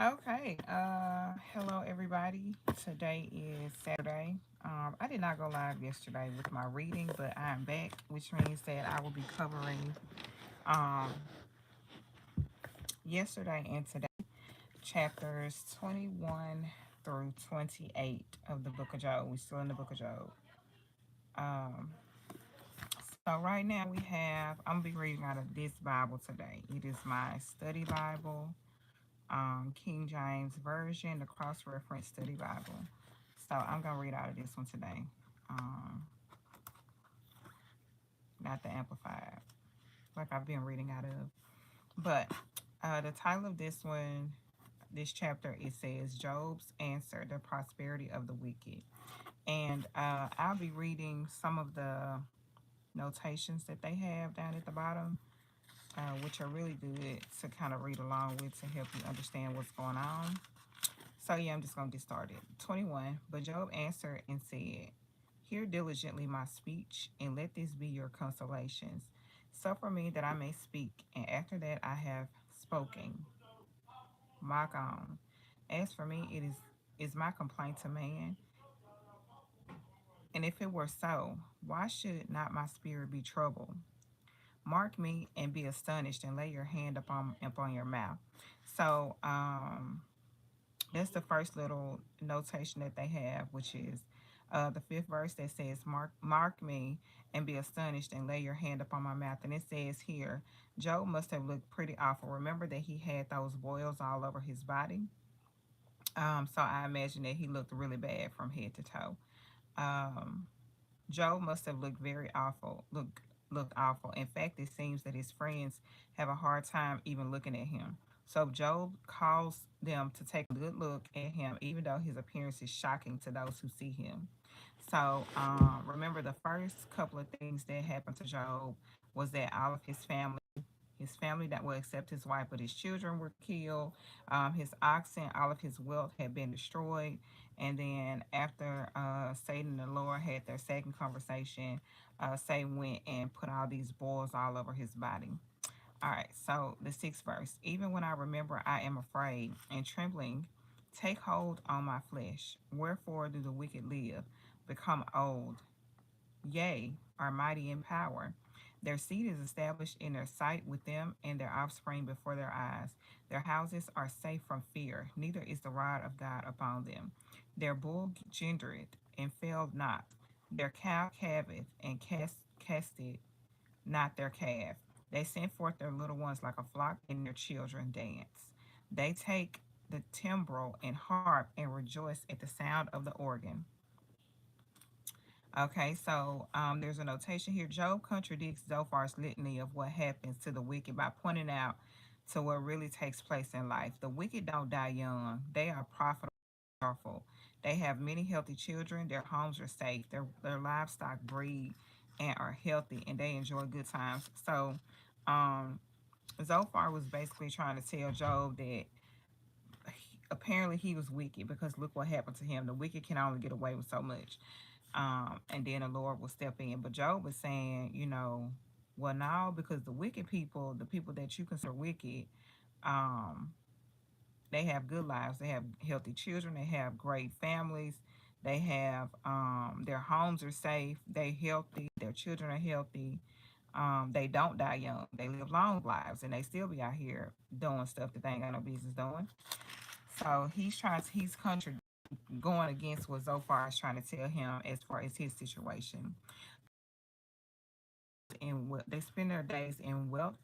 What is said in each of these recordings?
Okay. Hello everybody. Today is Saturday. I did not go live yesterday with my reading, but I am back, which means that I will be covering um yesterday and today chapters 21 through 28 of the book of Job. We're still in the book of Job. Um so right now I'm gonna be reading out of this Bible today. It is my study Bible, King James Version, the Cross Reference Study Bible. So I'm gonna read out of this one today, um, not the Amplified, like I've been reading out of. But the title of this chapter, it says Job's Answer: The Prosperity of the Wicked, and I'll be reading some of the notations that they have down at the bottom, which are really good to kind of read along with to help you understand what's going on. So yeah, I'm just gonna get started. 21. But Job answered and said, hear diligently my speech, and let this be your consolations. Suffer me that I may speak, and after that I have spoken, mock on. As for me, it is my complaint to man, and if it were so, why should not my spirit be troubled? Mark me and be astonished, and lay your hand upon your mouth. So that's the first little notation that they have, which is the fifth verse that says, mark me and be astonished and lay your hand upon my mouth. And it says here, Job must have looked pretty awful. Remember that he had those boils all over his body. So I imagine that he looked really bad from head to toe. Um, Job must have looked very awful. Looked awful. In fact, it seems that his friends have a hard time even looking at him. So Job calls them to take a good look at him, even though his appearance is shocking to those who see him. So remember, the first couple of things that happened to Job was that all of his family that will accept his wife, but his children were killed. His oxen, all of his wealth had been destroyed. And then after Satan and the Lord had their second conversation, Satan went and put all these boils all over his body. All right, so the sixth verse. Even when I remember, I am afraid and trembling. Take hold on my flesh. Wherefore do the wicked live, become old, yea, are mighty in power. Their seed is established in their sight with them, and their offspring before their eyes. Their houses are safe from fear, neither is the rod of God upon them. Their bull gendereth, and failed not. Their cow calveth, and casted not their calf. They send forth their little ones like a flock, and their children dance. They take the timbrel and harp, and rejoice at the sound of the organ. Okay, so there's a notation here. Job contradicts Zophar's litany of what happens to the wicked by pointing out to what really takes place in life. The wicked don't die young. They are profitable, powerful. They have many healthy children. Their homes are safe. Their livestock breed and are healthy, and they enjoy good times. So um, Zophar was basically trying to tell Job that apparently he was wicked because look what happened to him. The wicked can only get away with so much. And then the Lord will step in. But Job was saying, well, now because the wicked people, the people that you consider wicked, um, they have good lives. They have healthy children. They have great families. They have their homes are safe. They healthy. Their children are healthy. They don't die young. They live long lives, and they still be out here doing stuff that they ain't got no business doing. So he's going against what Zophar is trying to tell him as far as his situation. They spend their days in wealth,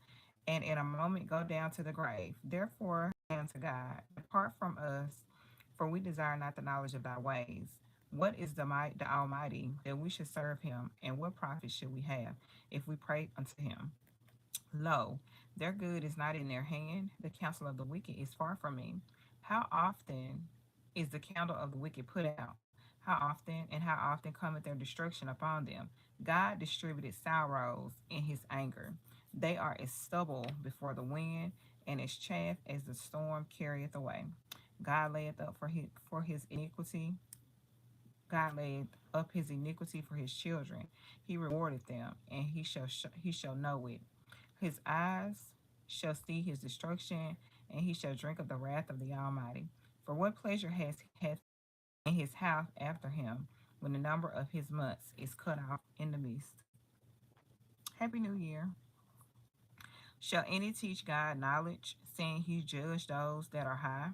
and in a moment go down to the grave. Therefore, unto God, depart from us, for we desire not the knowledge of thy ways. What is the Almighty, that we should serve him, and what profit should we have if we pray unto him? Lo, their good is not in their hand, the counsel of the wicked is far from me. How often is the candle of the wicked put out? How often cometh their destruction upon them? God distributed sorrows in his anger. They are as stubble before the wind, and as chaff as the storm carrieth away. God layeth up for his iniquity. God laid up his iniquity for his children. He rewarded them, and he shall know it. His eyes shall see his destruction, and he shall drink of the wrath of the Almighty. For what pleasure hath in his house after him, when the number of his months is cut off in the midst? Happy New Year. Shall any teach God knowledge, seeing he judge those that are high?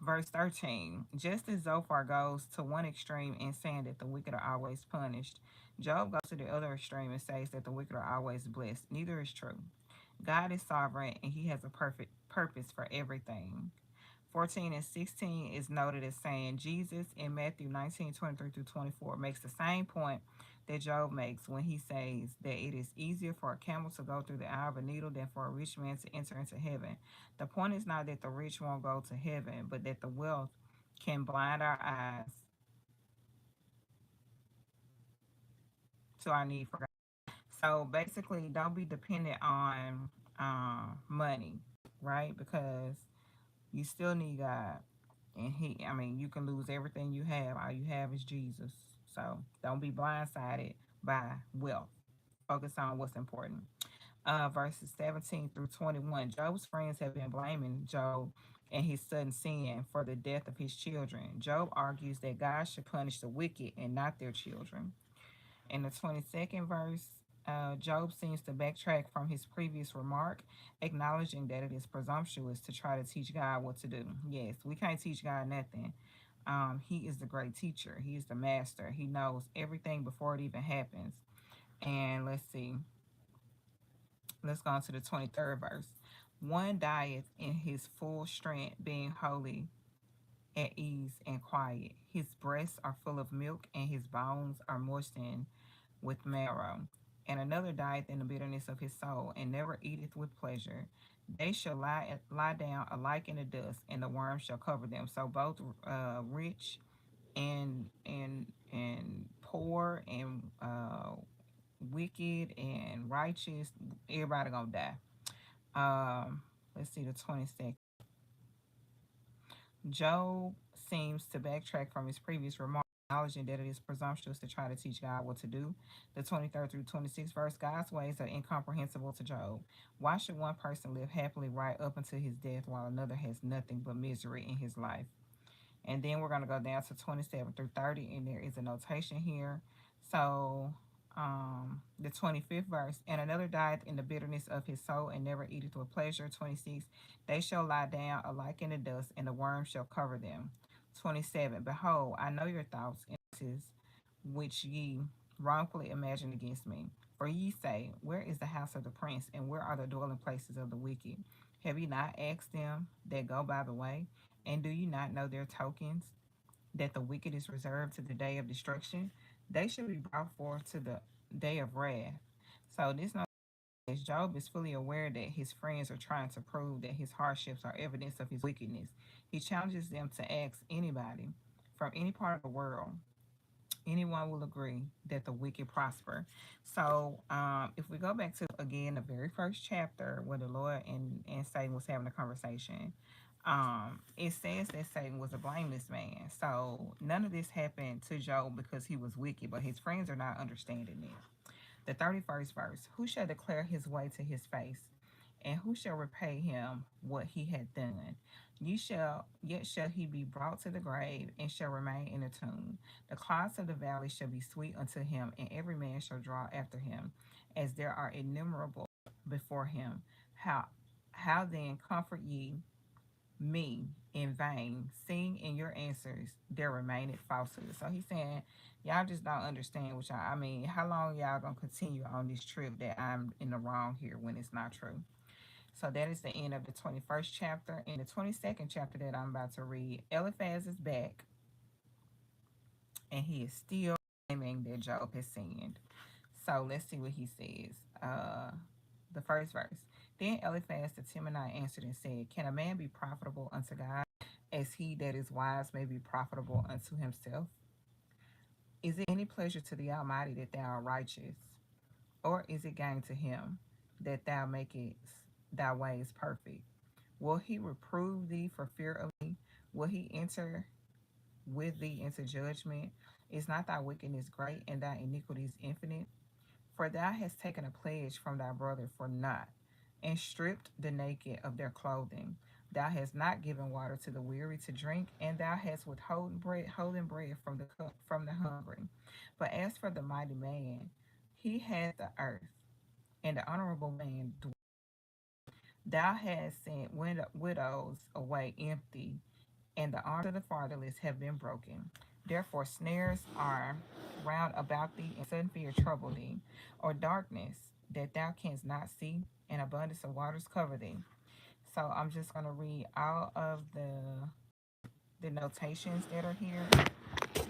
Verse 13. Just as Zophar goes to one extreme in saying that the wicked are always punished, Job goes to the other extreme and says that the wicked are always blessed. Neither is true. God is sovereign and he has a perfect purpose for everything. 14 and 16 is noted as saying Jesus in Matthew 19:23 through 24 makes the same point that Job makes when he says that it is easier for a camel to go through the eye of a needle than for a rich man to enter into heaven. The point is not that the rich won't go to heaven, but that the wealth can blind our eyes to our need for God. So basically, don't be dependent on money, right? Because you still need God. And I mean, you can lose everything you have. All you have is Jesus. So don't be blindsided by wealth. Focus on what's important. Verses 17 through 21. Job's friends have been blaming Job and his sudden sin for the death of his children. Job argues that God should punish the wicked and not their children. In the 22nd verse, Job seems to backtrack from his previous remark, acknowledging that it is presumptuous to try to teach God what to do. Yes, we can't teach God nothing. He is the great teacher, he is the master. He knows everything before it even happens. And let's go on to the 23rd verse. One dieth in his full strength, being holy, at ease, and quiet. His breasts are full of milk, and his bones are moistened with marrow. And another dieth in the bitterness of his soul, and never eateth with pleasure. They shall lie down alike in the dust, and the worm shall cover them. So both rich and poor and wicked and righteous, everybody gonna die. Let's see the 22nd. Job seems to backtrack from his previous remark, acknowledging that it is presumptuous to try to teach God what to do. The 23rd through 26th verse, God's ways are incomprehensible to Job. Why should one person live happily right up until his death while another has nothing but misery in his life? And then we're going to go down to 27 through 30, and there is a notation here. So the 25th verse, and another dieth in the bitterness of his soul and never eateth with pleasure. 26, they shall lie down alike in the dust, and the worm shall cover them. 27, behold, I know your thoughts and purposes which ye wrongfully imagine against me. For ye say, where is the house of the prince, and where are the dwelling places of the wicked? Have ye not asked them that go by the way? And do you not know their tokens, that the wicked is reserved to the day of destruction? They shall be brought forth to the day of wrath. So this knows that Job is fully aware that his friends are trying to prove that his hardships are evidence of his wickedness. He challenges them to ask anybody from any part of the world. Anyone will agree that the wicked prosper. So, if we go back to again the very first chapter where the Lord and Satan was having a conversation, it says that Satan was a blameless man. So none of this happened to Job because he was wicked, but his friends are not understanding it. The 31st verse, who shall declare his way to his face? And who shall repay him what he had done? Yet shall he be brought to the grave, and shall remain in the tomb. The clouds of the valley shall be sweet unto him, and every man shall draw after him, as there are innumerable before him. How then comfort ye me in vain, seeing in your answers there remaineth falsehood. So he's saying, y'all just don't understand what y'all, I mean, how long y'all gonna continue on this trip that I'm in the wrong here when it's not true? So that is the end of the 21st chapter. In the 22nd chapter that I'm about to read, Eliphaz is back, and he is still claiming that Job has sinned. So let's see what he says. The first verse. Then Eliphaz the Temanite answered and said, can a man be profitable unto God, as he that is wise may be profitable unto himself? Is it any pleasure to the Almighty that thou art righteous? Or is it gain to him that thou makest thy ways perfect? Will he reprove thee for fear of thee? Will he enter with thee into judgment? Is not thy wickedness great, and thy iniquities infinite? For thou hast taken a pledge from thy brother for naught, and stripped the naked of their clothing. Thou hast not given water to the weary to drink, and thou hast withholden bread, holding bread from the hungry. But as for the mighty man, he had the earth, and the honorable man. Thou hast sent widows away empty, and the arms of the fatherless have been broken. Therefore, snares are round about thee, and sudden fear trouble thee, or darkness that thou canst not see, and abundance of waters cover thee. So I'm just gonna read all of the notations that are here.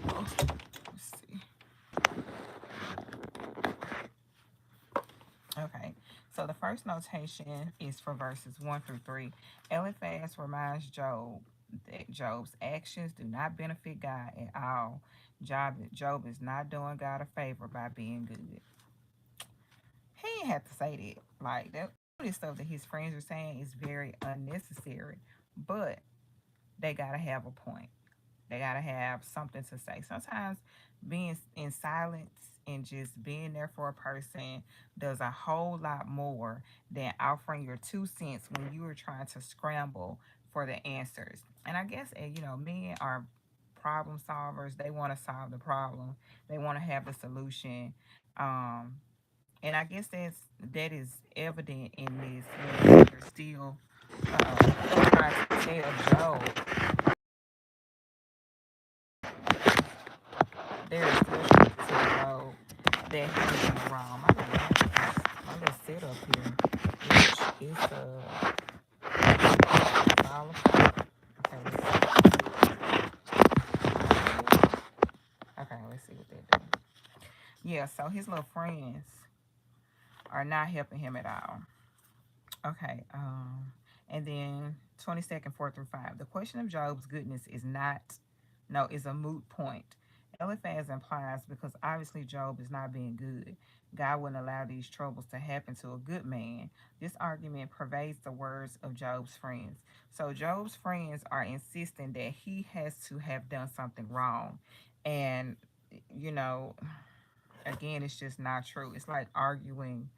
Oh, let's see. Okay, so the first notation is for verses 1 through 3. Eliphaz reminds Job that Job's actions do not benefit God at all. Job is not doing God a favor by being good. He didn't have to say that. Like, that this stuff that his friends are saying is very unnecessary, but they got to have a point. They got to have something to say. Sometimes being in silence and just being there for a person does a whole lot more than offering your 2 cents when you are trying to scramble for the answers. And I guess, men are problem solvers. They want to solve the problem. They want to have the solution. Um, and I guess that is evident in this. They're still trying to tell Joe. There is still to know that he's in the wrong. My little setup here, which is all okay. Okay, let's see what they're doing. Yeah, so his little friends are not helping him at all. Okay, and then 22nd, 4 through 5. The question of Job's goodness is not, no, is a moot point. Eliphaz implies because obviously Job is not being good, God wouldn't allow these troubles to happen to a good man. This argument pervades the words of Job's friends. So Job's friends are insisting that he has to have done something wrong. And, you know, again, it's just not true. It's like arguing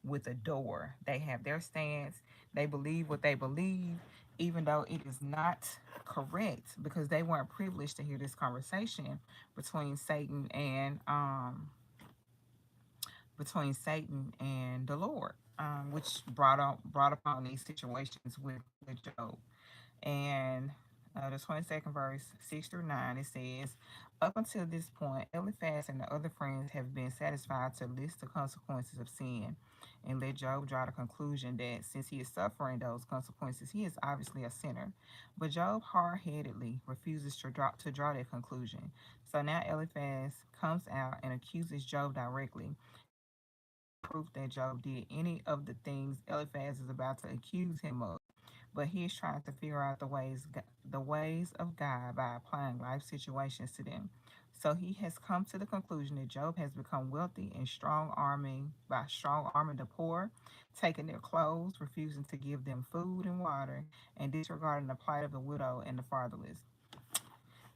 with a door. They have their stance, they believe what they believe, even though it is not correct because they weren't privileged to hear this conversation between Satan and the Lord, which brought upon these situations with Job. And the 22nd verse, 6 through 9, it says, up until this point, Eliphaz and the other friends have been satisfied to list the consequences of sin and let Job draw the conclusion that since he is suffering those consequences, he is obviously a sinner. But Job hard-headedly refuses to draw that conclusion. So now Eliphaz comes out and accuses Job directly. Proof that Job did any of the things Eliphaz is about to accuse him of, but he is trying to figure out the ways of God by applying life situations to them. So he has come to the conclusion that Job has become wealthy and strong arming the poor, taking their clothes, refusing to give them food and water, and disregarding the plight of the widow and the fatherless.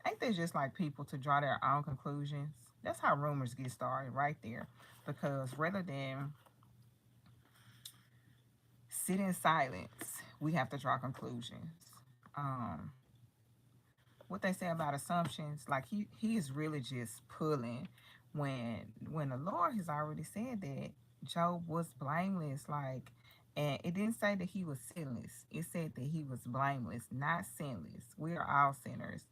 Ain't they just like people to draw their own conclusions? That's how rumors get started right there. Because rather than sit in silence, we have to draw conclusions. Um, what they say about assumptions, like he is really just pulling when the Lord has already said that Job was blameless, like, and it didn't say that he was sinless. It said that he was blameless, not sinless. We are all sinners.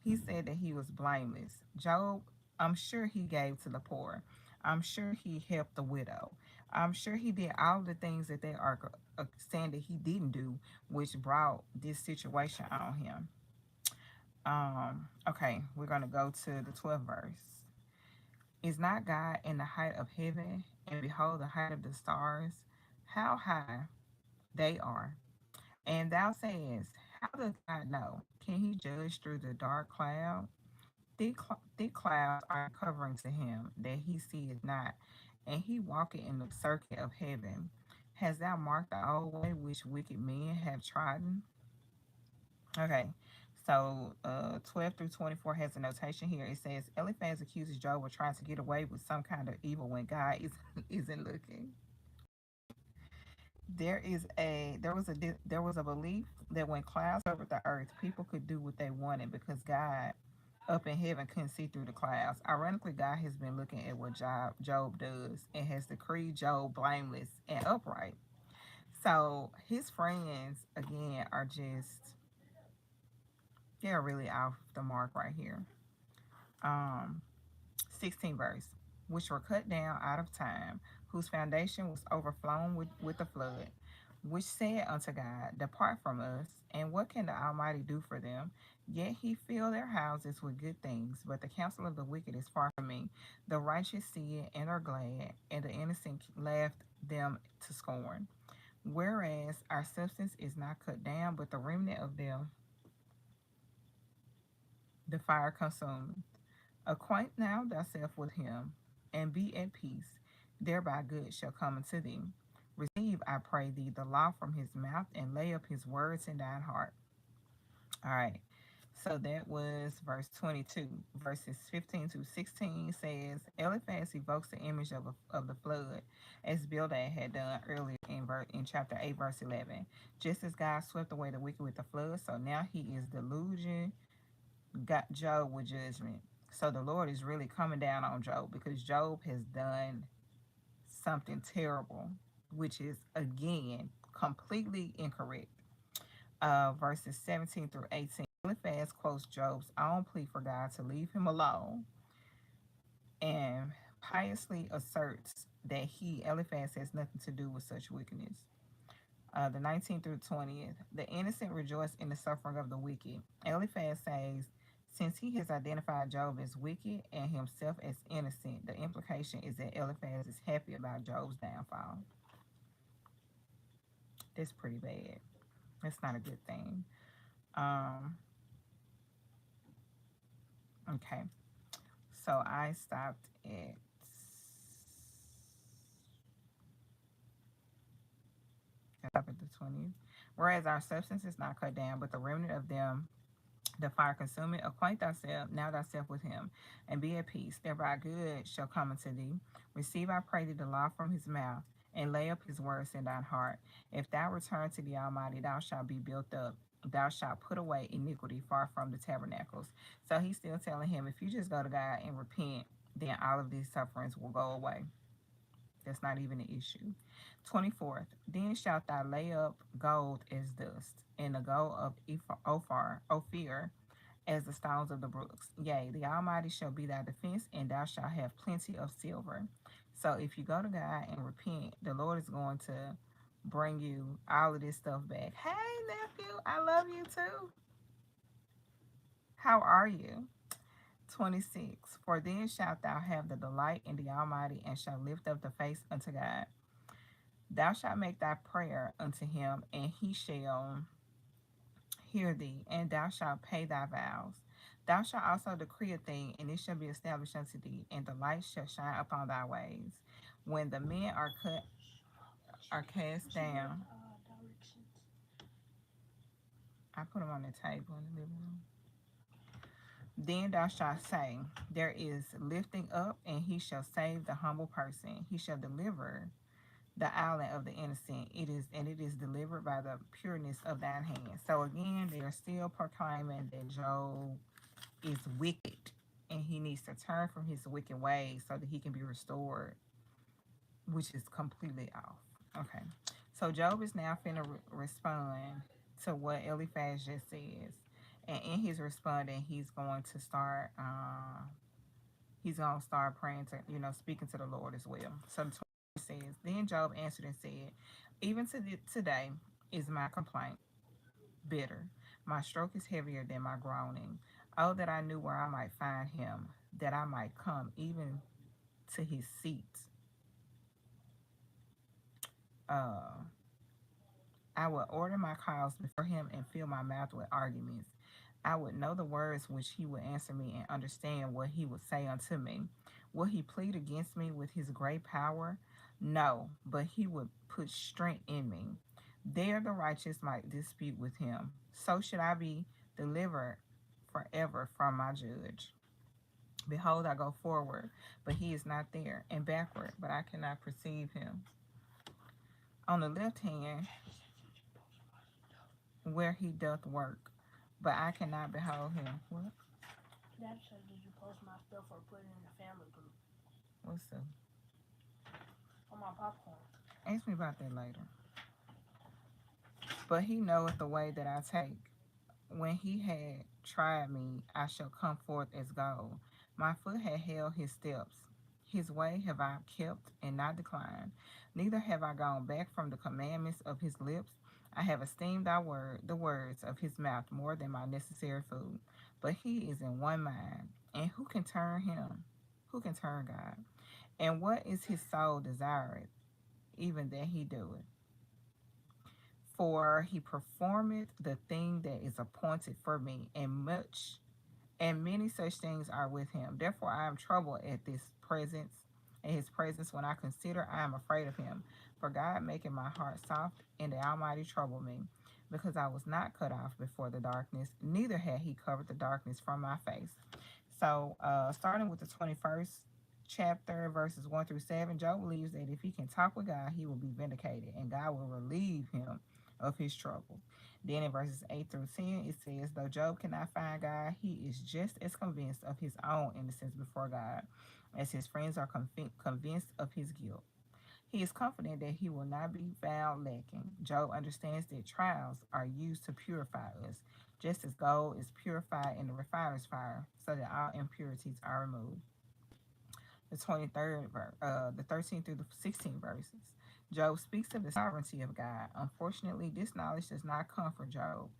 He said that he was blameless. Job, I'm sure he gave to the poor. I'm sure he helped the widow. I'm sure he did all the things that they are saying that he didn't do, which brought this situation on him. Okay, we're gonna go to the 12th verse. Is not God in the height of heaven, and behold the height of the stars, how high they are? And thou sayest, how does God know? Can he judge through the dark cloud? Thick clouds are covering to him that he seeth not, and he walketh in the circuit of heaven. Hast thou marked the old way which wicked men have trodden? Okay. So 12 through 24 has a notation here. It says, Eliphaz accuses Job of trying to get away with some kind of evil when God isn't looking. There was a belief that when clouds covered the earth, people could do what they wanted because God up in heaven couldn't see through the clouds. Ironically, God has been looking at what Job does and has decreed Job blameless and upright. So his friends again are just, they're really off the mark right here. Um, 16 verse, which were cut down out of time, whose foundation was overflown with the flood, which said unto God, depart from us, and what can the Almighty do for them? Yet he filled their houses with good things, but the counsel of the wicked is far from me. The righteous see it and are glad, and the innocent laughed them to scorn. Whereas our substance is not cut down, but the remnant of them the fire consumed. Acquaint now thyself with him, and be at peace. Thereby good shall come unto thee. Receive, I pray thee, the law from his mouth, and lay up his words in thine heart. All right. So that was verse 22. Verses 15 to 16 says, Eliphaz evokes the image of the flood, as Bildad had done earlier in chapter 8, verse 11. Just as God swept away the wicked with the flood, so now he is deluging got Job with judgment. So the Lord is really coming down on Job because Job has done something terrible, which is again completely incorrect. Verses 17 through 18. Eliphaz quotes Job's own plea for God to leave him alone and piously asserts that Eliphaz, has nothing to do with such wickedness. The 19th through 20th. The innocent rejoice in the suffering of the wicked. Eliphaz says, since he has identified Job as wicked and himself as innocent, the implication is that Eliphaz is happy about Job's downfall. That's pretty bad. That's not a good thing. Um, okay. So I stopped at the 20th. Whereas our substance is not cut down, but the remnant of them the fire consuming, acquaint thyself with him, and be at peace. Thereby good shall come unto thee. Receive, I pray thee, the law from his mouth, and lay up his words in thine heart. If thou return to the Almighty, thou shalt be built up. Thou shalt put away iniquity far from the tabernacles. So he's still telling him, if you just go to God and repent, then all of these sufferings will go away. That's not even an issue. 24th, then shalt thou lay up gold as dust, and the gold of Ophir, as the stones of the brooks. Yea, the Almighty shall be thy defense, and thou shalt have plenty of silver. So if you go to God and repent, the Lord is going to bring you all of this stuff back. Hey, nephew, I love you too. How are you? 26. For then shalt thou have the delight in the Almighty, and shalt lift up the face unto God. Thou shalt make thy prayer unto him, and he shall hear thee, and thou shalt pay thy vows. Thou shalt also decree a thing, and it shall be established unto thee, and the light shall shine upon thy ways. When the men are cast down, I put them on the table in the living room. Then thou shalt say, there is lifting up, and he shall save the humble person. He shall deliver the island of the innocent. It is delivered by the pureness of thine hand. So again, they are still proclaiming that Job is wicked and he needs to turn from his wicked ways so that he can be restored, which is completely off. Okay. So Job is now finna respond to what Eliphaz just says. And in his responding, he's gonna start praying to, speaking to the Lord as well. So the 20 says, then Job answered and said, even today is my complaint bitter. My stroke is heavier than my groaning. Oh, that I knew where I might find him, that I might come even to his seat. I would order my cause before him and fill my mouth with arguments. I would know the words which he would answer me and understand what he would say unto me. Will he plead against me with his great power? No, but he would put strength in me. There the righteous might dispute with him. So should I be delivered forever from my judge. Behold, I go forward, but he is not there, and backward, but I cannot perceive him. on the left hand where he doth work, but I cannot behold him. What? Dad said, did you post my stuff or put it in the family group? What's up? On my popcorn. Ask me about that later. But he knoweth the way that I take. When he had tried me, I shall come forth as gold. My foot had held his steps. His way have I kept and not declined. Neither have I gone back from the commandments of his lips. I have esteemed thy word, the words of his mouth, more than my necessary food. But he is in one mind. And who can turn him? Who can turn God? And what is his soul desired? Even that he do it. For he performeth the thing that is appointed for me, and many such things are with him. Therefore I am troubled at his presence. When I consider, I am afraid of him. For God maketh my heart soft, and the Almighty trouble me, because I was not cut off before the darkness, neither had he covered the darkness from my face. So, starting with the 21st chapter, verses 1 through 7, Job believes that if he can talk with God, he will be vindicated, and God will relieve him of his trouble. Then in verses 8 through 10, it says, though Job cannot find God, he is just as convinced of his own innocence before God as his friends are convinced of his guilt. He is confident that he will not be found lacking. Job understands that trials are used to purify us, just as gold is purified in the refiner's fire, so that all impurities are removed. The 23rd verse, the 13th through the 16th verses. Job speaks of the sovereignty of God. Unfortunately, this knowledge does not comfort Job.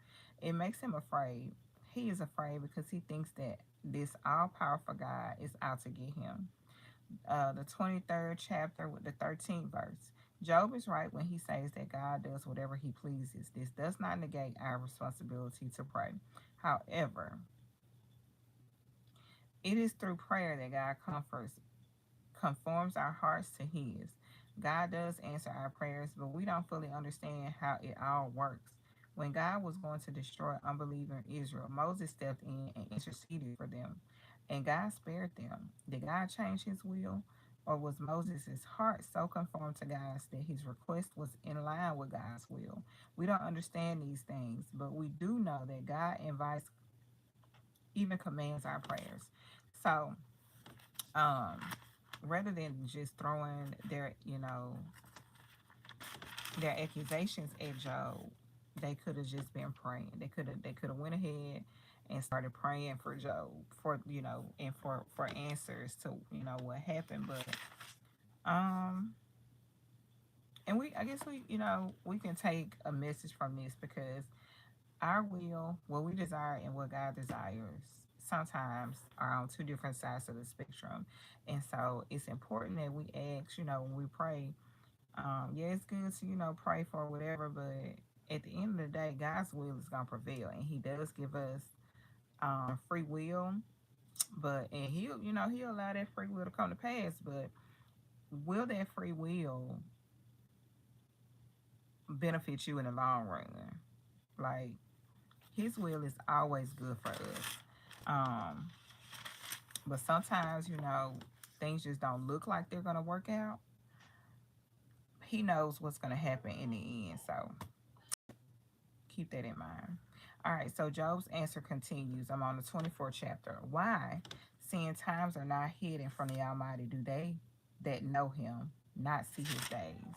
It makes him afraid. He is afraid because he thinks that this all powerful God is out to get him. The 23rd chapter with the 13th verse. Job is right when he says that God does whatever he pleases. This does not negate our responsibility to pray. However, it is through prayer that God conforms our hearts to his. God does answer our prayers, but we don't fully understand how it all works. When God was going to destroy unbelieving Israel, Moses stepped in and interceded for them, and God spared them. Did God change his will? Or was Moses' heart so conformed to God's that his request was in line with God's will? We don't understand these things, but we do know that God invites, even commands our prayers. So, um, rather than just throwing their accusations at Job, they could have just been praying. They could have went ahead and started praying for Job, for and for answers to what happened. But um and we I guess we can take a message from this, because our will, what we desire and what God desires, sometimes are on two different sides of the spectrum. And so it's important that we ask, when we pray, yeah, it's good to, pray for whatever, but at the end of the day, God's will is going to prevail. And He does give us free will, and He'll allow that free will to come to pass. But will that free will benefit you in the long run? Like, His will is always good for us. Um, but sometimes, things just don't look like they're going to work out. He knows what's going to happen in the end. So keep that in mind. All right, so Job's answer continues. I'm on the 24th chapter. Why, seeing times are not hidden from the Almighty, do they that know him not see his days?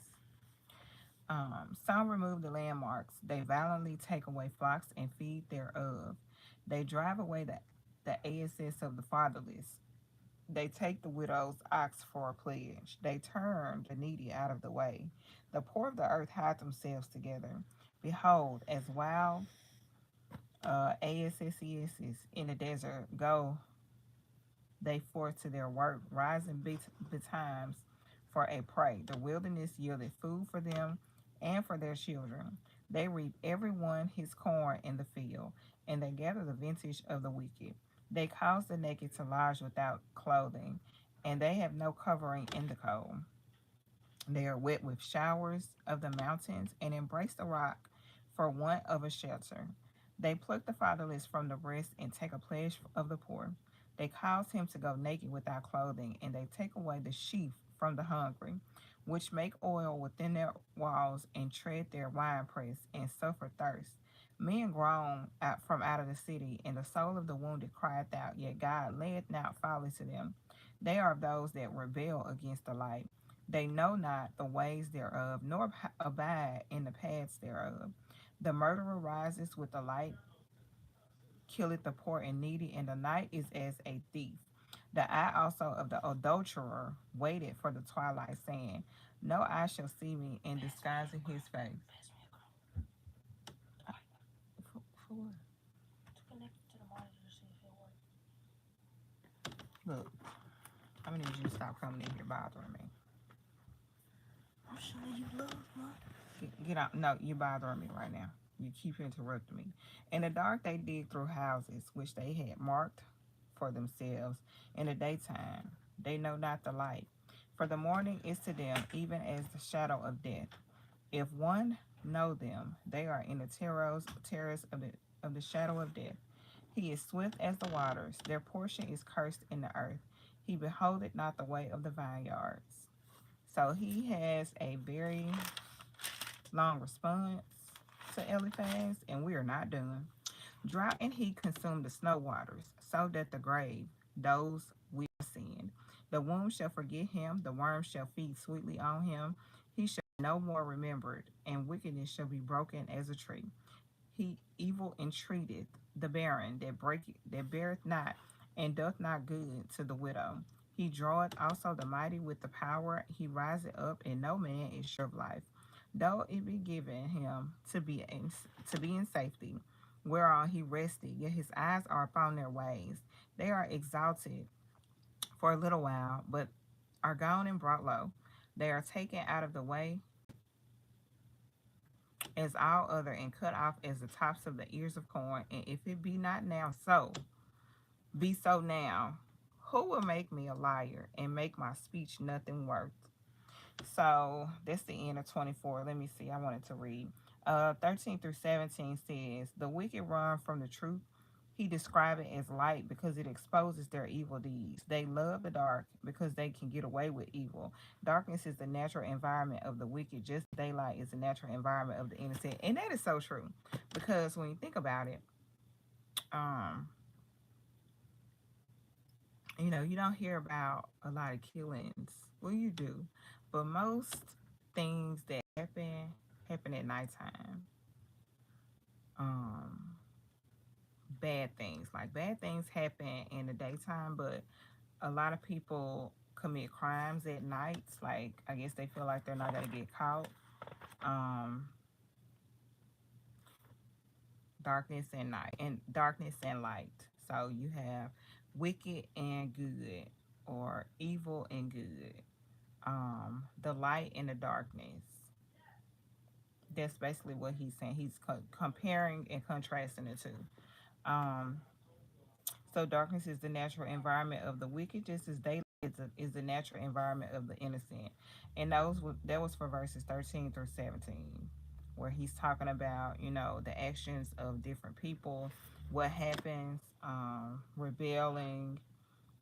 Some remove the landmarks. They violently take away flocks and feed thereof. They drive away the asses of the fatherless. They take the widow's ox for a pledge. They turn the needy out of the way. The poor of the earth hide themselves together. Behold, as wild asses in the desert go they forth to their work, rising betimes for a prey. The wilderness yielded food for them and for their children. They reap every one his corn in the field, and they gather the vintage of the wicked. They cause the naked to lodge without clothing, and they have no covering in the cold. They are wet with showers of the mountains and embrace the rock for want of a shelter. They pluck the fatherless from the breast and take a pledge of the poor. They cause him to go naked without clothing, and they take away the sheaf from the hungry, which make oil within their walls and tread their winepress and suffer thirst. Men groan out from out of the city, and the soul of the wounded crieth out, yet God layeth not folly to them. They are those that rebel against the light. They know not the ways thereof, nor abide in the paths thereof. The murderer rises with the light, killeth the poor and needy, and the night is as a thief. The eye also of the adulterer waited for the twilight, saying, no eye shall see me, in disguising his face. For what? To connect it to the monitor, see if it works. Look, I'm gonna need you to stop coming in here bothering me. I'm showing you love, man. Get out. No, you're bothering me right now. You keep interrupting me. In the dark, they dig through houses which they had marked for themselves in the daytime. They know not the light. For the morning is to them even as the shadow of death. If one know them, they are in the terrors of the shadow of death. He is swift as the waters. Their portion is cursed in the earth. He beholdeth not the way of the vineyards. So he has a very long response to Eliphaz, and we are not done. Drought and heat consume the snow waters, so that the grave, those we ascend. The womb shall forget him, the worm shall feed sweetly on him. He shall be no more remembered, and wickedness shall be broken as a tree. He evil entreateth the barren that beareth not, and doth not good to the widow. He draweth also the mighty with the power. He riseth up, and no man is sure of life. Though it be given him to be in safety, whereon he rested, yet his eyes are upon their ways. They are exalted for a little while, but are gone and brought low. They are taken out of the way as all other, and cut off as the tops of the ears of corn. And if it be not now so, be so now. Who will make me a liar and make my speech nothing worth? So that's the end of 24. Let me see. I wanted to read. 13 through 17 says, the wicked run from the truth. He described it as light because it exposes their evil deeds. They love the dark because they can get away with evil. Darkness is the natural environment of the wicked, just daylight is the natural environment of the innocent. And that is so true. Because when you think about it, um, you don't hear about a lot of killings. Well, you do. But most things that happen at nighttime. Um, Bad things. Like bad things happen in the daytime, but a lot of people commit crimes at nights. Like I guess they feel like they're not gonna get caught. Um, darkness and light. So you have wicked and good, or evil and good. The light and the darkness. That's basically what he's saying. He's comparing and contrasting the two. Um, so darkness is the natural environment of the wicked, just as daylight is the natural environment of the innocent. And that was for verses 13 through 17, where he's talking about the actions of different people, what happens, rebelling,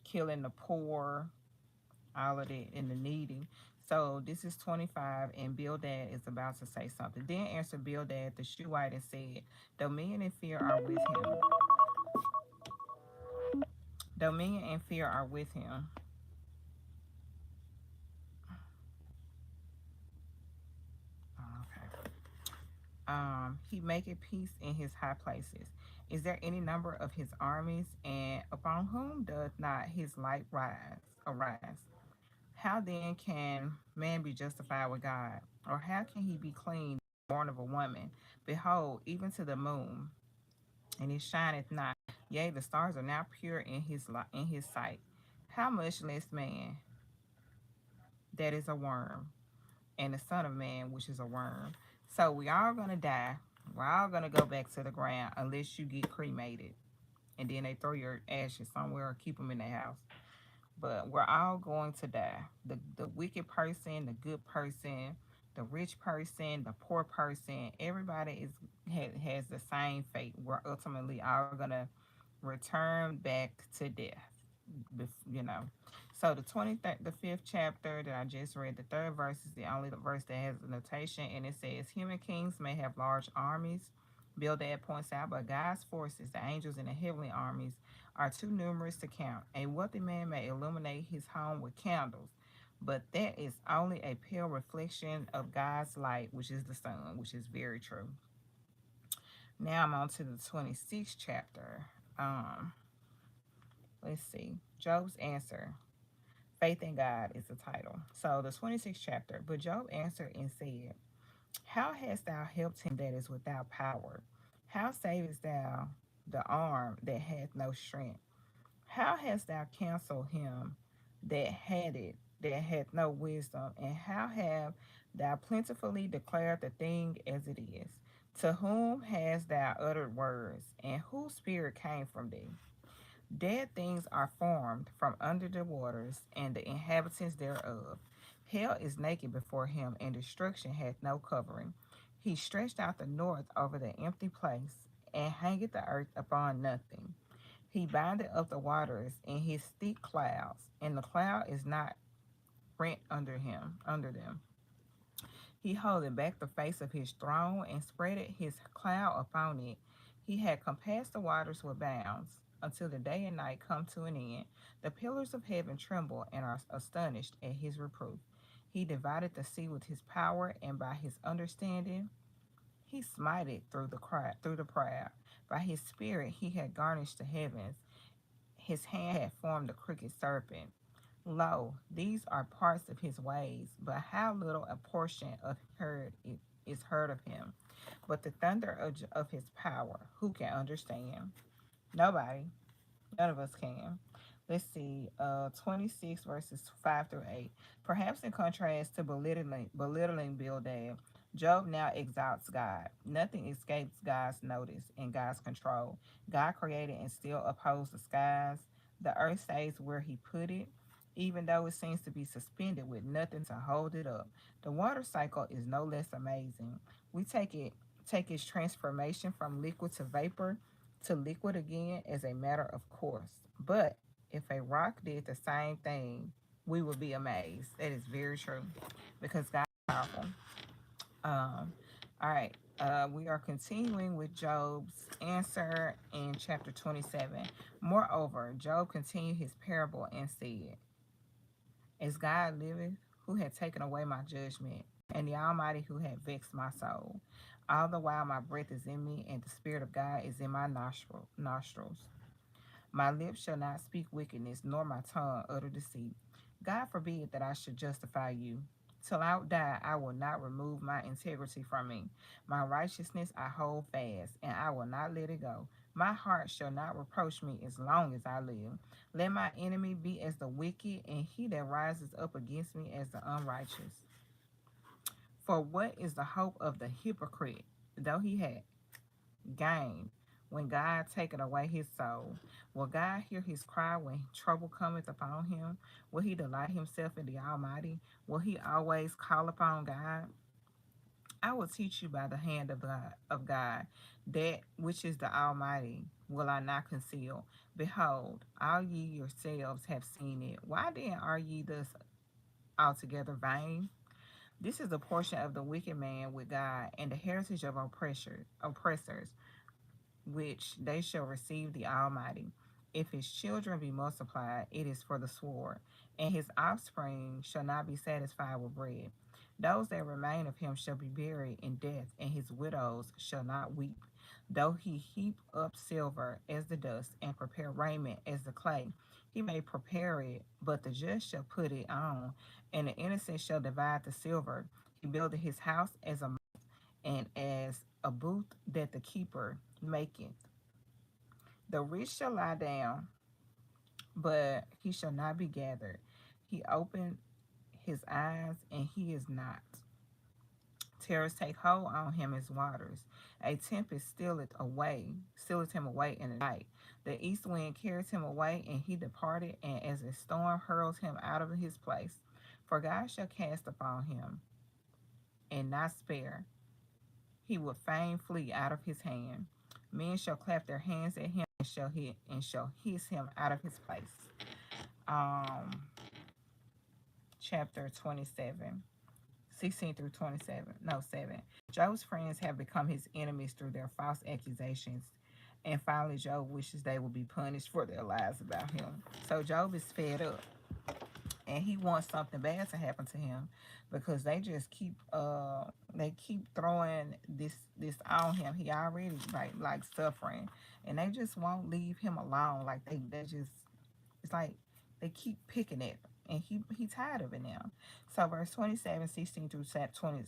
killing the poor, all of it, and the needy. So this is 25, and Bildad is about to say something. Then answered Bildad the Shuhite and said, Dominion and fear are with him. Dominion and fear are with him. Okay. He maketh peace in his high places. Is there any number of his armies, and upon whom doth not his light arise? How then can man be justified with God? Or how can he be clean, born of a woman? Behold, even to the moon, and it shineth not. Yea, the stars are now pure in his sight. How much less man that is a worm, and the Son of Man, which is a worm. So we all gonna die. We're all gonna go back to the ground unless you get cremated, and then they throw your ashes somewhere or keep them in the house. But we're all going to die. The wicked person, the good person, the rich person, the poor person. Everybody has the same fate. We're ultimately all gonna return back to death. you know. So the fifth chapter that I just read, the third verse is the only verse that has a notation, and it says, "Human kings may have large armies." Bildad points out, but God's forces, the angels and the heavenly armies, are too numerous to count. A wealthy man may illuminate his home with candles, but that is only a pale reflection of God's light, which is the sun, which is very true. Now I'm on to the 26th chapter. Um, let's see. Job's answer. Faith in God is the title. So the 26th chapter. But Job answered and said, "How hast thou helped him that is without power? How savest thou the arm that hath no strength? How hast thou counseled him that had it, that hath no wisdom? And how have thou plentifully declared the thing as it is? To whom hast thou uttered words, and whose spirit came from thee? Dead things are formed from under the waters, and the inhabitants thereof. Hell is naked before him, and destruction hath no covering. He stretched out the north over the empty place, and hangeth the earth upon nothing. He bindeth up the waters in his thick clouds, and the cloud is not rent under them. He holdeth back the face of his throne, and spreadeth his cloud upon it. He had compassed the waters with bounds, until the day and night come to an end. The pillars of heaven tremble and are astonished at his reproof. He divided the sea with his power, and by his understanding he smited through the proud. By his spirit he had garnished the heavens. His hand had formed the crooked serpent. Lo, these are parts of his ways, but how little a portion of is heard of him. But the thunder of his power, who can understand? Nobody. None of us can. Let's see, 26 verses 5 through 8. Perhaps in contrast to belittling Bildad, Job now exalts God. Nothing escapes God's notice and God's control. God created and still upholds the skies. The earth stays where he put it, even though it seems to be suspended with nothing to hold it up. The water cycle is no less amazing. We take its transformation from liquid to vapor to liquid again as a matter of course. But if a rock did the same thing, we would be amazed. That is very true because God is powerful. All right. We are continuing with Job's answer in chapter 27. Moreover, Job continued his parable and said, "As God liveth, who had taken away my judgment, and the Almighty who had vexed my soul, all the while my breath is in me, and the Spirit of God is in my nostrils. My lips shall not speak wickedness, nor my tongue utter deceit. God forbid that I should justify you. Till I die, I will not remove my integrity from me. My righteousness I hold fast, and I will not let it go. My heart shall not reproach me as long as I live. Let my enemy be as the wicked, and he that rises up against me as the unrighteous. For what is the hope of the hypocrite, though he had gain when God taketh away his soul? Will God hear his cry when trouble cometh upon him? Will he delight himself in the Almighty? Will he always call upon God? I will teach you by the hand of God, that which is the Almighty will I not conceal. Behold, all ye yourselves have seen it. Why then are ye thus altogether vain? This is the portion of the wicked man with God, and the heritage of oppressors, which they shall receive the Almighty. If his children be multiplied, it is for the sword, and his offspring shall not be satisfied with bread. Those that remain of him shall be buried in death, and his widows shall not weep. Though he heap up silver as the dust, and prepare raiment as the clay, he may prepare it, but the just shall put it on, and the innocent shall divide the silver. He builded his house as a and as a booth that the keeper maketh. The rich shall lie down, but he shall not be gathered. He opened his eyes, and he is not. Terrors take hold on him as waters. A tempest stealeth him away in the night. The east wind carries him away, and he departed, and as a storm hurls him out of his place. For God shall cast upon him, and not spare. He would fain flee out of his hand. Men shall clap their hands at him, and shall hiss him out of his place. um, chapter 27, 16 through 27. No, 7. Job's friends have become his enemies through their false accusations. And finally, Job wishes they would be punished for their lies about him. So Job is fed up and he wants something bad to happen to him because they keep throwing this on him. He already like suffering and they just won't leave him alone. Like they just it's like they keep picking at him and he tired of it now. So verse 27, 16 through 17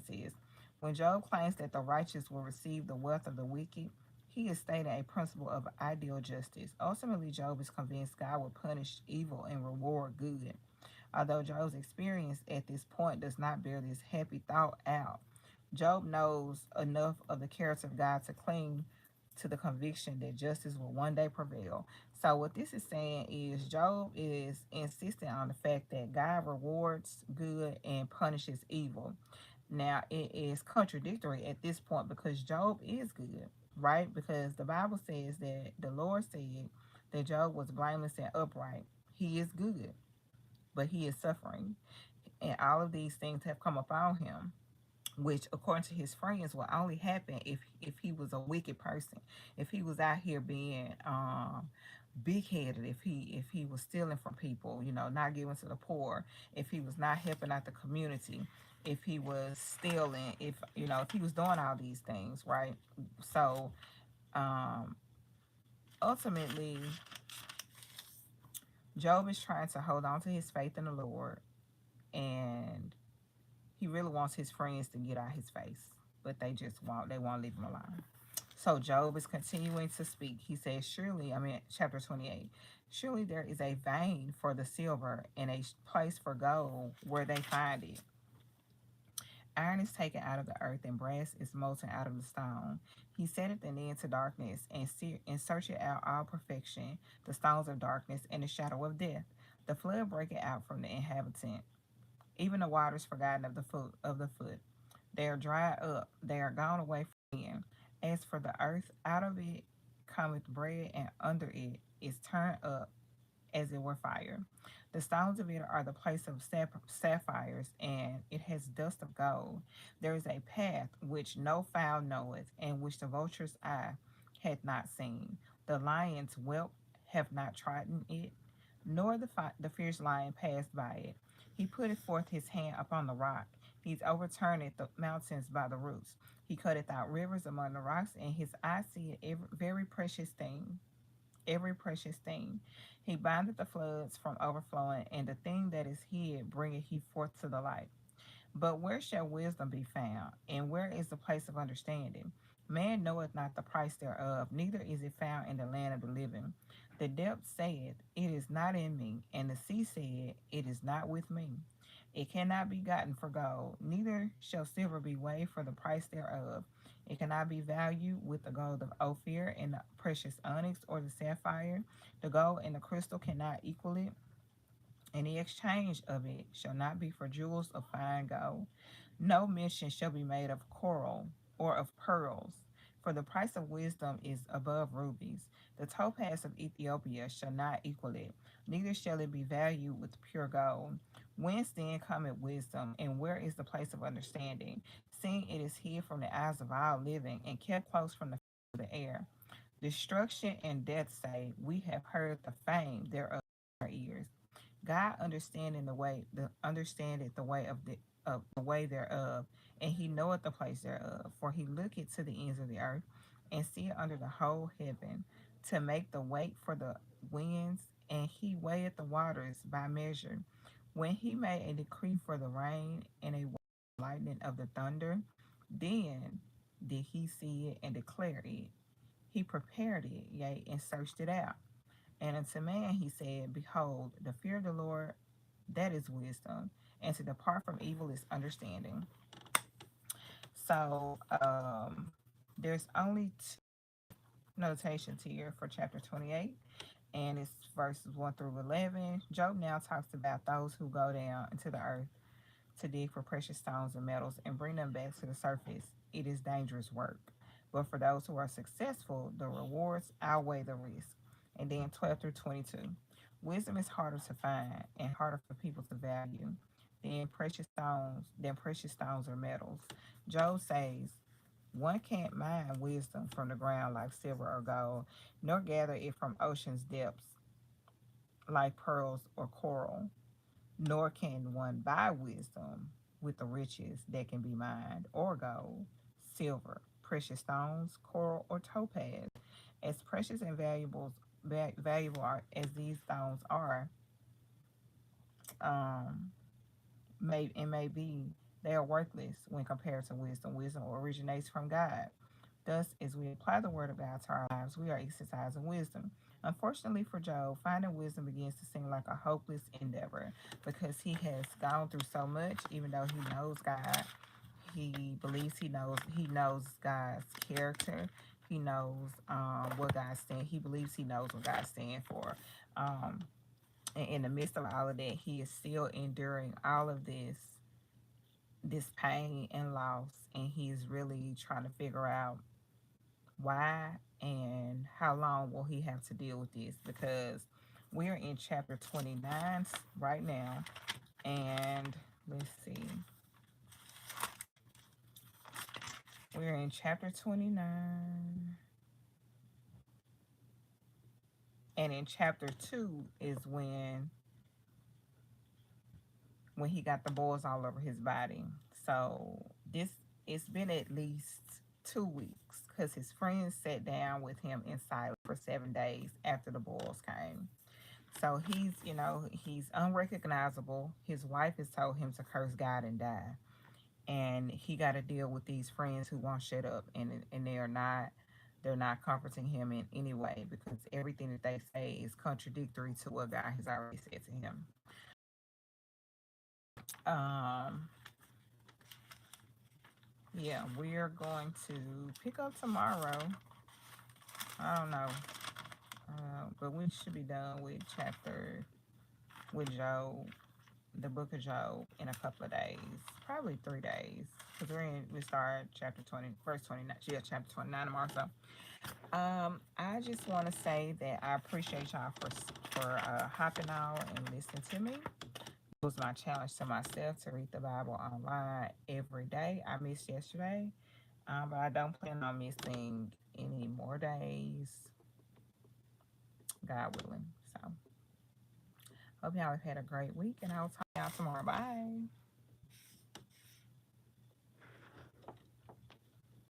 says, when Job claims that the righteous will receive the wealth of the wicked, he is stating a principle of ideal justice. Ultimately, Job is convinced God will punish evil and reward good. Although Job's experience at this point does not bear this happy thought out, Job knows enough of the character of God to cling to the conviction that justice will one day prevail. So, what this is saying is Job is insisting on the fact that God rewards good and punishes evil. Now, it is contradictory at this point because Job is good, right? Because the Bible says that the Lord said that Job was blameless and upright. He is good, but he is suffering. And all of these things have come upon him, which according to his friends will only happen if he was a wicked person, if he was out here being big headed, if he was stealing from people, not giving to the poor, if he was not helping out the community, if he was stealing, if he was doing all these things, right? So um ultimately Job is trying to hold on to his faith in the Lord, and he really wants his friends to get out his face, but they won't leave him alone. So Job is continuing to speak. He says, surely, chapter 28, surely there is a vein for the silver and a place for gold where they find it. Iron is taken out of the earth and brass is molten out of the stone. He setteth an end to darkness and searcheth out all perfection, the stones of darkness and the shadow of death. The flood breaketh out from the inhabitant, even the waters forgotten of the foot. They are dried up, they are gone away from men. As for the earth, out of it cometh bread, and under it is turned up as it were fire. The stones of it are the place of sapphires, and it has dust of gold. There is a path which no fowl knoweth, and which the vulture's eye hath not seen. The lion's whelp have not trodden it, nor the fierce lion passed by it. He putteth forth his hand upon the rock. He's overturneth the mountains by the roots. He cutteth out rivers among the rocks, and his eye seeth every precious thing. He bindeth the floods from overflowing, and the thing that is hid bringeth he forth to the light. But where shall wisdom be found? And where is the place of understanding? Man knoweth not the price thereof, neither is it found in the land of the living. The depth saith, it is not in me, and the sea said, it is not with me. It cannot be gotten for gold, neither shall silver be weighed for the price thereof. It cannot be valued with the gold of Ophir and the precious onyx or the sapphire. The gold and the crystal cannot equal it, and the exchange of it shall not be for jewels of fine gold. No mention shall be made of coral or of pearls, for the price of wisdom is above rubies. The topaz of Ethiopia shall not equal it, neither shall it be valued with pure gold. Whence then cometh wisdom, and where is the place of understanding? Seeing it is hid from the eyes of all living, and kept close from the air. Destruction and death say, we have heard the fame thereof in our ears. God understandeth the way of the way thereof, and he knoweth the place thereof. For he looketh to the ends of the earth, and seeth under the whole heaven, to make the weight for the winds, and he weigheth the waters by measure. When he made a decree for the rain, and a lightning of the thunder, then did he see it and declare it. He prepared it, yea, and searched it out. And unto man he said, behold, the fear of the Lord, that is wisdom, and to depart from evil is understanding. So there's only two notations here for chapter 28, and it's verses 1 through 11. Job now talks about those who go down into the earth to dig for precious stones and metals and bring them back to the surface. It is dangerous work. But for those who are successful, the rewards outweigh the risk. And then 12 through 22. Wisdom is harder to find and harder for people to value than precious stones or metals. Job says, one can't mine wisdom from the ground like silver or gold, nor gather it from ocean's depths like pearls or coral, nor can one buy wisdom with the riches that can be mined, or gold, silver, precious stones, coral, or topaz. As precious and valuable as these stones are, um, may be, they are worthless when compared to wisdom. Wisdom originates from God. Thus, as we apply the word of God to our lives, we are exercising wisdom. Unfortunately for Job, finding wisdom begins to seem like a hopeless endeavor because he has gone through so much, even though he knows God. He believes he knows God's character. He knows what God stands. He believes he knows what God stands for. Um, and in the midst of all of that, he is still enduring all of this pain and loss, and he's really trying to figure out why and how long will he have to deal with this, because we're in chapter 29 right now. And let's see, we're in chapter 29, and in chapter 2 is when he got the boils all over his body. So this it's been at least 2 weeks because his friends sat down with him in silence for 7 days after the boils came. So he's unrecognizable. His wife has told him to curse God and die, and he got to deal with these friends who won't shut up, and they're not comforting him in any way because everything that they say is contradictory to what God has already said to him. Um, yeah, we are going to pick up tomorrow. I don't know, but we should be done with Job, the book of Job, in a couple of days, probably 3 days, because we start chapter 20, verse 29. Yeah, chapter 29 tomorrow. So, I just want to say that I appreciate y'all for hopping on and listening to me. It was my challenge to myself to read the Bible online every day. I missed yesterday, but I don't plan on missing any more days, God willing. So, hope y'all have had a great week, and I'll talk to y'all tomorrow. Bye.